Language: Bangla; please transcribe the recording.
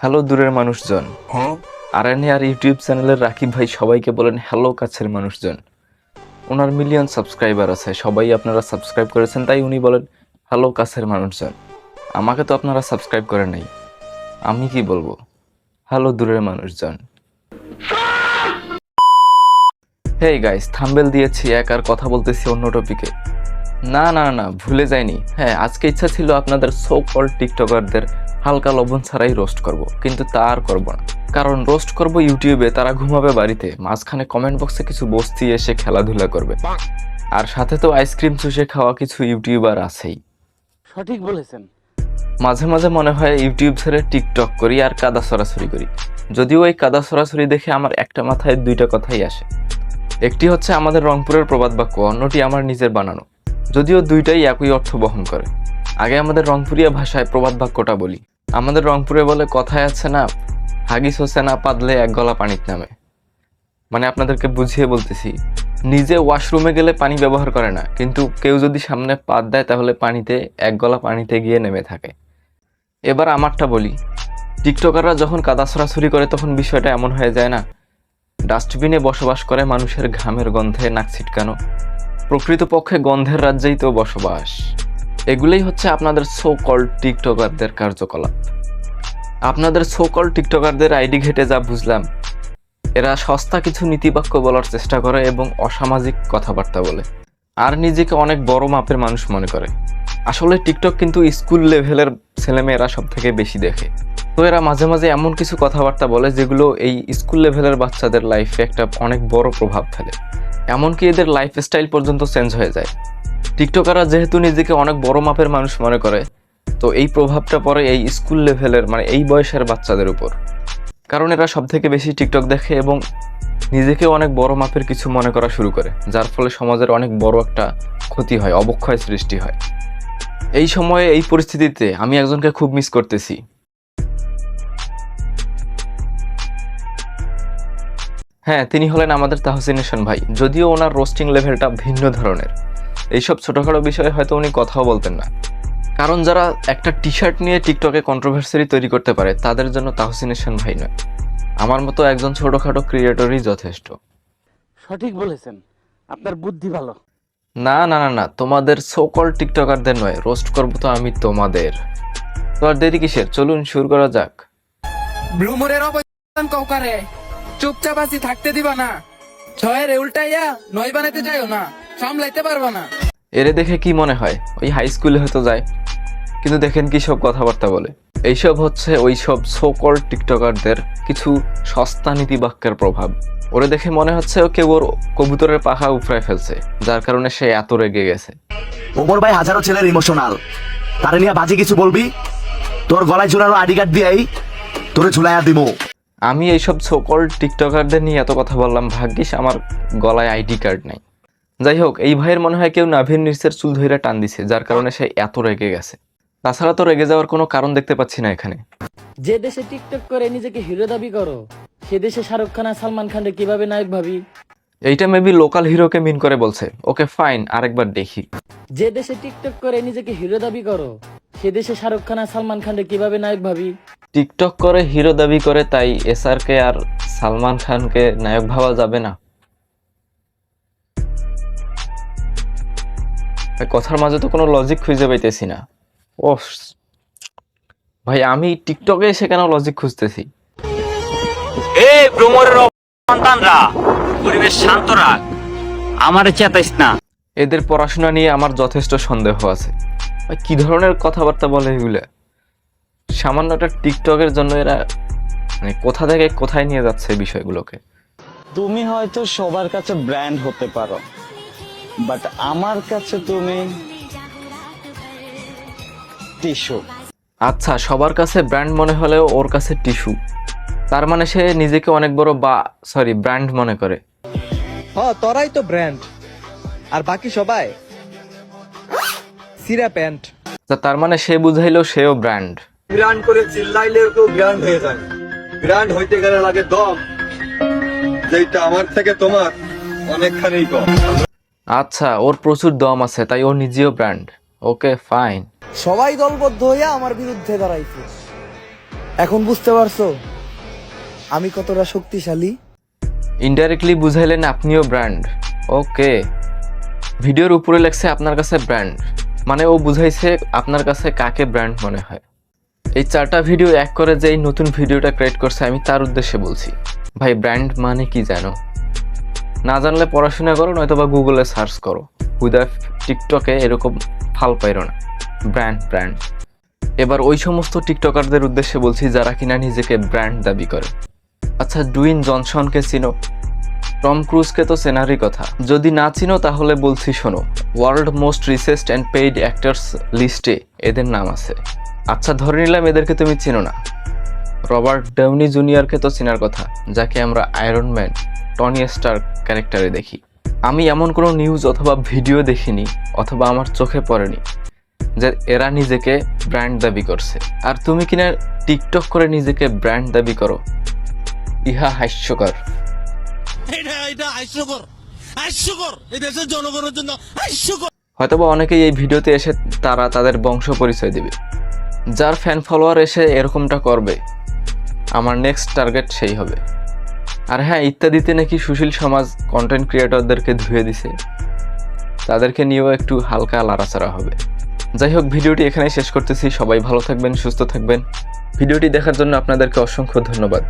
হ্যালো দূরের মানুষজন। আরএনএ আর ইউটিউব চ্যানেলের রাকিব ভাই সবাইকে বলেন হ্যালো কাছের মানুষজন। ওনার মিলিয়ন সাবস্ক্রাইবার আছে, সবাই আপনারা সাবস্ক্রাইব করেছেন, তাই উনি বলেন হ্যালো কাছের মানুষজন। আমাকে তো আপনারা সাবস্ক্রাইব করেন নাই, আমি কি বলবো? হ্যালো দূরের মানুষজন। হেই গাইস, থাম্বনেল দিয়েছি এক আর কথা বলতেছি অন্য টপিকে। না না না, ভুলে যাইনি। হ্যাঁ, আজকে ইচ্ছা ছিল আপনাদের সো কল টিকটকারদের হালকা লবণ ছাড়াই রোস্ট করব, কিন্তু তা আর করব না। কারণ রোস্ট করব ইউটিউবে, তারা ঘুমাবে বাড়িতে, মাঝখানে কমেন্ট বক্সে কিছু বস্তি এসে খেলাধুলা করবে, আর সাথে তো আইসক্রিম চুষে খাওয়া কিছু ইউটিউবার আছেই। সঠিক বলেছেন। মাঝে মাঝে মনে হয় ইউটিউব ছেড়ে টিকটক করি আর কাদা সরাসরি করি। যদিও এই কাদা সরাসরি দেখে আমার একটা মাথায় দুইটা কথাই আসে। একটি হচ্ছে আমাদের রংপুরের প্রবাদ বাক্য, অন্যটি আমার নিজের বানানো, যদিও দুইটাই একই অর্থ বহন করে। আগে আমাদের রংপুরিয়া ভাষায় প্রবাদ বাক্যটা বলি। আমাদের রংপুরে বলে, কথায় আছে না, হাগিস হোসে না পাদলে এক গলা পানিত নামে। মানে আপনাদেরকে বুঝিয়ে বলতেছি, নিজে ওয়াশরুমে গেলে পানি ব্যবহার করে না, কিন্তু কেউ যদি সামনে পাত দেয় তাহলে পানিতে এক গলা পানিতে গিয়ে নেমে থাকে। এবার আমারটা বলি, টিকটকাররা যখন কাদা ছড়াছড়ি করে তখন বিষয়টা এমন হয়ে যায় না, ডাস্টবিনে বসবাস করে মানুষের ঘামের গন্ধে নাক ছিটকানো, প্রকৃতপক্ষে গন্ধের রাজ্যেই তো বসবাস। এগুলোই হচ্ছে আপনাদের সো কল্ড টিকটকারদের কার্যকলাপ। আপনাদের সো কল্ড টিকটকারদের আইডি ঘেটে যা বুঝলাম, এরা সস্তা কিছু নীতিবাক্য বলার চেষ্টা করে এবং অসামাজিক কথাবার্তা বলে, আর নিজেকে অনেক বড় মাপের মানুষ মনে করে। আসলে টিকটক কিন্তু স্কুল লেভেলের ছেলেমেয়েরা সব থেকে বেশি দেখে। তো এরা মাঝে মাঝে এমন কিছু কথাবার্তা বলে যেগুলো এই স্কুল লেভেলের বাচ্চাদের লাইফে একটা অনেক বড় প্রভাব ফেলে, এমনকি এদের লাইফস্টাইল পর্যন্ত চেঞ্জ হয়ে যায়। টিকটকাররা যেহেতু নিজেকে অনেক বড় মাপের মানুষ মনে করে, তো এই প্রভাবটা পড়ে এই স্কুল লেভেলের, মানে এই বয়সের বাচ্চাদের উপর। কারণ এরা সব থেকে বেশি টিকটক দেখে এবং নিজেকে অনেক বড় মাপের কিছু মনে করা শুরু করে, যার ফলে সমাজের অনেক বড় একটা ক্ষতি হয়, অবক্ষয় সৃষ্টি হয়। এই সময়ে এই পরিস্থিতিতে আমি একজনকে খুব মিস করতেছি। হ্যাঁ, তিনি হলেন আমাদের তাহসিন হাসান ভাই। যদিও ওনার রোস্টিং লেভেলটা ভিন্ন ধরনের, এইসব ছোটখাটো বিষয়ে হয়তো উনি কথাও বলতেন না। কারণ যারা একটা টি শার্ট নিয়ে টিকটকে কন্ট্রোভার্সি তৈরি করতে পারে, তাদের জন্য তাহসিন হাসান ভাই নয়, আমার মতো একজন ছোটখাটো ক্রিয়েটরই যথেষ্ট। সঠিক বলেছেন, আপনার বুদ্ধি ভালো। না না না না, তোমাদের সোকল টিকটকারদের নয়, রোস্ট করবো তো আমি তোমাদের। তো আর দেরি কিসের, চলুন শুরু করা যাক। ব্লুমুরের অবস্থান কৌকারে চুপচাপ আছি থাকতে দিবা না, ছয়ের উল্টাইয়া নয় বানাইতে যাইও না, সামলাইতে পারবা না। এরে দেখে কি মনে হয় ওই হাই স্কুলে হয়তো যায়, কিন্তু দেখেন কি সব কথাবার্তা বলে। এইসব হচ্ছে ওইসব সোকল টিকটকারদের কিছু সস্তা নীতিবাক্যের প্রভাব। ওরে দেখে মনে হচ্ছে কেউ ওর কবুতরের পাখা উফরায় ফেলছে, যার কারণে সে এত রেগে গেছে। ওপর ভাই হাজারো ছেলের ইমোশনাল, তারে নিয়ে বাজে কিছু বলবি, তোর গলায় ঝুলানো আইডি কার্ড দিয়েই তোরে ঝুলাইয়া দিমু। আমি এইসব সোকল টিকটকারদের নিয়ে এত কথা বললাম, ভাগ্যিস আমার গলায় আইডি কার্ড নাই। যাই হোক, এই ভাইয়ের মনে হয় কেউ নাভির নিচের চুল ধইরা টান দিছে, যার কারণে সে এত রেগে গেছে। তাছাড়া তো রেগে যাওয়ার কোনো কারণ দেখতে পাচ্ছি না এখানে। যে দেশে টিকটক করে নিজেকে হিরো দাবি করো, সে দেশে শাহরুখ খান আর সালমান খানকে কিভাবে নায়ক ভাবি? এইটা মেবি লোকাল হিরোকে মিন করে বলছে। ওকে ফাইন, আরেকবার দেখি। যে দেশে টিকটক করে নিজেকে হিরো দাবি করো, সে দেশে শাহরুখ খান আর সালমান খানকে কিভাবে নায়ক ভাবি? টিকটক করে হিরো দাবি করে, তাই এসআরকে আর সালমান খানকে নায়ক ভাবা যাবে না? কথার মাঝে তো কোনো লজিক খুঁজে পাইতেছি না। ও ভাই, আমি টিকটকে এসে কেন লজিক খুঁজতেছি? এই ভ্রমরের সন্তানরা, পরিবেশ শান্ত রাখ, আমারে চেতাইস না। এদের পড়াশোনা নিয়ে আমার যথেষ্ট সন্দেহ আছে। ভাই, কি ধরনের কথাবার্তা বলে এগুলো? সামান্য একটা টিকটকের জন্য এরা মানে কোথা থেকে কোথায় নিয়ে যাচ্ছে এই বিষয়গুলোকে। তুমি হয়তো সবার কাছে ব্র্যান্ড হতে পারো, বাট আমার কাছে তুমি টিস্যু। আচ্ছা, সবার কাছে ব্র্যান্ড মনে হলেও ওর কাছে টিস্যু, তার মানে সে নিজেকে অনেক বড় ব্র্যান্ড মনে করে। তোরাই তো ব্র্যান্ড, আর বাকি সবাই সিরা প্যান্ট। তার মানে সে বুঝাইলো সেও ব্র্যান্ড। ব্র্যান্ড করে চিল্লাইলেও কেউ ব্র্যান্ড হয়ে যায়। ব্র্যান্ড হইতে গেলে লাগে দম, যেটা আমার থেকে তোমার অনেকখানি কম। আচ্ছা, ওর প্রচুর দম আছে, তাই ও নিজেও ব্র্যান্ড। Okay fine. সবাই দলবদ্ধ হইয়া আমার বিরুদ্ধে দাঁড়াইছে, এখন বুঝতে পারছো আমি কতটা শক্তিশালী? ইনডাইরেক্টলি বুঝাইলেন আপনিও ব্র্যান্ড। ওকে, ভিডিওর উপরে লেখছে আপনার কাছে ব্র্যান্ড, মানে ও বুঝাইছে আপনার কাছে কাকে ব্র্যান্ড মনে হয়। এই 4টা ভিডিও এক করে যে এই নতুন ভিডিওটা ক্রিয়েট করছে আমি তার উদ্দেশ্যে বলছি। ভাই ব্র্যান্ড মানে কি জানো? না জানলে পড়াশোনা করো, নয়তো বা গুগলে সার্চ করো। হুদা টিকটকে এরকম ফাল পাইরো না। Brand brand. এবার ওই সমস্ত টিকটকারদের উদ্দেশ্যে বলছি যারা কিনা নিজেকে ব্র্যান্ড দাবি করে। আচ্ছা, ডুইন জনসনকে চিনো? টম ক্রুজকে তো চেনারই কথা। যদি না চিনো তাহলে বলছি শোনো, world most richest and paid actors লিস্টে এদের নাম আছে। আচ্ছা, ধরে নিলাম এদেরকে তুমি চিনো না। রবার্ট ডাউনি জুনিয়রকে তো চেনার কথা, যাকে আমরা আয়রন ম্যান, টনি স্টার ক্যারেক্টারে দেখি। আমি এমন কোনো নিউজ অথবা ভিডিও দেখিনি অথবা আমার চোখে পড়েনি যে এরা নিজেকে ব্র্যান্ড দাবি করছে। আর তুমি কিনা টিকটক করে নিজেকে ব্র্যান্ড দাবি করো, ইহা হাস্যকর। হয়তোবা অনেকেই এই ভিডিওতে এসে তারা তাদের বংশ পরিচয় দিবে। যার ফ্যান ফলোয়ার এসে এরকমটা করবে, আমার নেক্সট টার্গেট সেই হবে। আর হ্যাঁ, ইত্যাদিতে নাকি সুশীল সমাজ কন্টেন্ট ক্রিয়েটরদেরকে ধুয়ে দিছে, তাদেরকে নিয়েও একটু হালকা লড়াচড়া হবে। যাই হোক, ভিডিওটি এখানেই শেষ করতেছি। সবাই ভালো থাকবেন, সুস্থ থাকবেন। ভিডিওটি দেখার জন্য আপনাদেরকে অসংখ্য ধন্যবাদ।